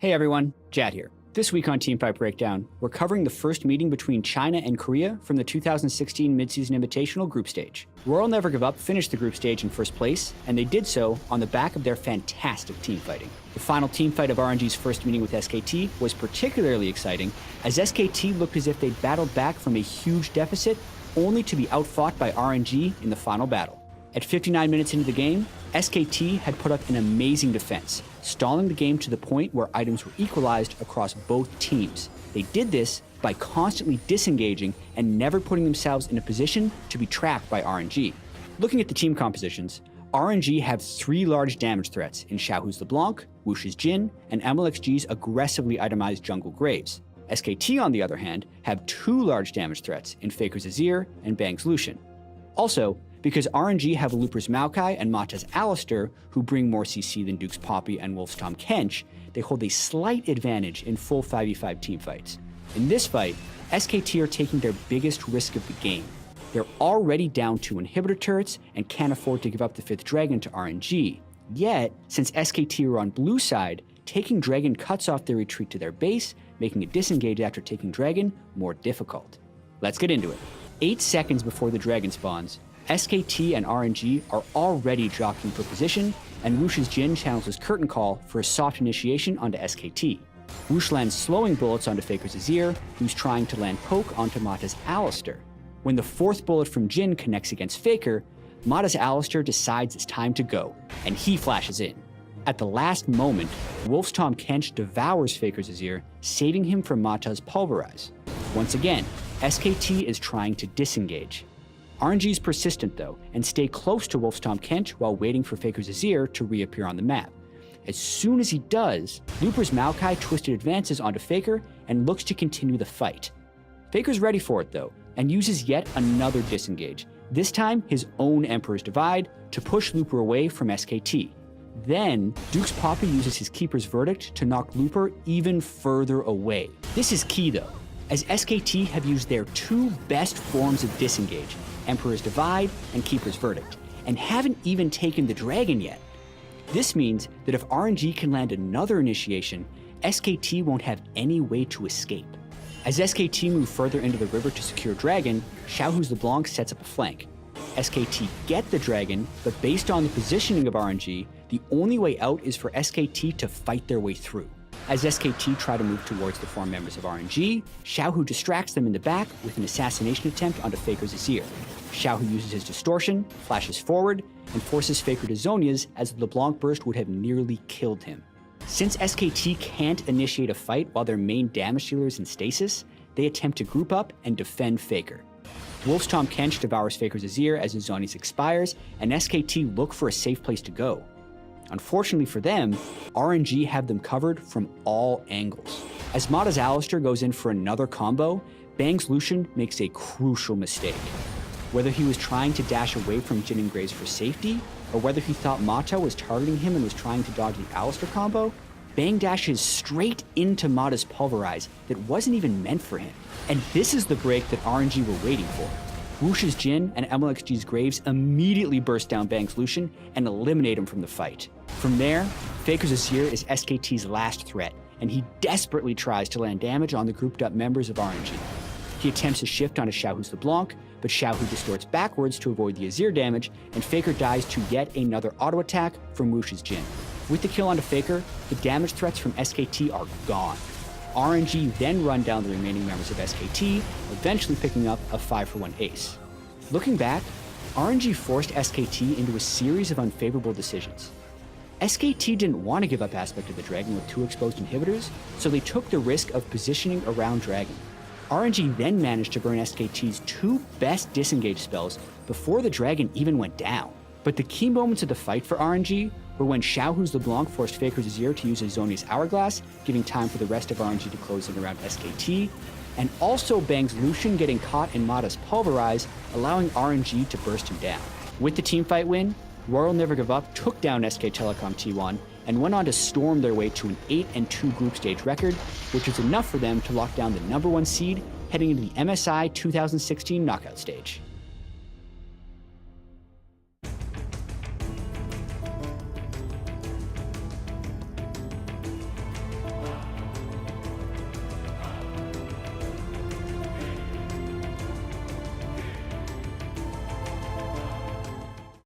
Hey everyone, Jatt here. This week on Teamfight Breakdown, we're covering the first meeting between China and Korea from the 2016 Midseason Invitational Group Stage. Royal Never Give Up finished the group stage in first place, and they did so on the back of their fantastic team fighting. The final team fight of RNG's first meeting with SKT was particularly exciting, as SKT looked as if they'd battled back from a huge deficit, only to be outfought by RNG in the final battle. At 59 minutes into the game, SKT had put up an amazing defense, stalling the game to the point where items were equalized across both teams. They did this by constantly disengaging and never putting themselves in a position to be trapped by RNG. Looking at the team compositions, RNG have three large damage threats in Xiaohu's LeBlanc, Wush's Jin, and MLXG's aggressively itemized Jungle Graves. SKT, on the other hand, have two large damage threats in Faker's Azir and Bang's Lucian. Also, because RNG have Looper's Maokai and Mata's Alistar, who bring more CC than Duke's Poppy and Wolf's Tahm Kench, they hold a slight advantage in full 5v5 teamfights. In this fight, SKT are taking their biggest risk of the game. They're already down 2 inhibitor turrets and can't afford to give up the 5th Dragon to RNG. Yet, since SKT are on blue side, taking Dragon cuts off their retreat to their base, making a disengage after taking Dragon more difficult. Let's get into it. 8 seconds before the Dragon spawns, SKT and RNG are already jockeying for position, and Wush's Jin channels his Curtain Call for a soft initiation onto SKT. Wush lands slowing bullets onto Faker's Azir, who's trying to land poke onto Mata's Alistar. When the 4th bullet from Jin connects against Faker, Mata's Alistar decides it's time to go, and he flashes in. At the last moment, Wolf's Tahm Kench devours Faker's Azir, saving him from Mata's Pulverize. Once again, SKT is trying to disengage. RNG is persistent though, and stay close to Wolf's Tahm Kench while waiting for Faker's Azir to reappear on the map. As soon as he does, Looper's Maokai twisted advances onto Faker and looks to continue the fight. Faker's ready for it though, and uses yet another disengage, this time his own Emperor's Divide, to push Looper away from SKT. Then, Duke's Poppy uses his Keeper's Verdict to knock Looper even further away. This is key though, as SKT have used their two best forms of disengage, Emperor's Divide and Keeper's Verdict, and haven't even taken the Dragon yet. This means that if RNG can land another initiation, SKT won't have any way to escape. As SKT move further into the river to secure Dragon, Xiaohu's LeBlanc sets up a flank. SKT get the Dragon, but based on the positioning of RNG, the only way out is for SKT to fight their way through. As SKT try to move towards the 4 members of RNG, Xiaohu distracts them in the back with an assassination attempt onto Faker's Azir. Xiaohu uses his distortion, flashes forward, and forces Faker to Zhonya's as the LeBlanc burst would have nearly killed him. Since SKT can't initiate a fight while their main damage dealer is in stasis, they attempt to group up and defend Faker. Wolf's Tahm Kench devours Faker's Azir as his Zhonya's expires, and SKT look for a safe place to go. Unfortunately for them, RNG have them covered from all angles. As Mata's Alistar goes in for another combo, Bang's Lucian makes a crucial mistake. Whether he was trying to dash away from Jin and Graves for safety, or whether he thought Mata was targeting him and was trying to dodge the Alistar combo, Bang dashes straight into Mata's Pulverize that wasn't even meant for him. And this is the break that RNG were waiting for. Wush's Jin and MLXG's Graves immediately burst down Bang's Lucian and eliminate him from the fight. From there, Faker's Azir is SKT's last threat, and he desperately tries to land damage on the grouped up members of RNG. He attempts a shift onto Xiaohu's LeBlanc, but Xiaohu distorts backwards to avoid the Azir damage, and Faker dies to yet another auto attack from Wush's Jin. With the kill onto Faker, the damage threats from SKT are gone. RNG then run down the remaining members of SKT, eventually picking up a 5-for-1 ace. Looking back, RNG forced SKT into a series of unfavorable decisions. SKT didn't want to give up aspect of the Dragon with 2 exposed inhibitors, so they took the risk of positioning around Dragon. RNG then managed to burn SKT's 2 best disengage spells before the Dragon even went down. But the key moments of the fight for RNG were when Xiaohu's LeBlanc forced Faker's Azir to use his Zhonya's Hourglass, giving time for the rest of RNG to close in around SKT, and also Bang's Lucian getting caught in Mata's Pulverize, allowing RNG to burst him down. With the teamfight win, Royal Never Give Up took down SK Telecom T1 and went on to storm their way to an 8-2 group stage record, which was enough for them to lock down the #1 seed heading into the MSI 2016 knockout stage.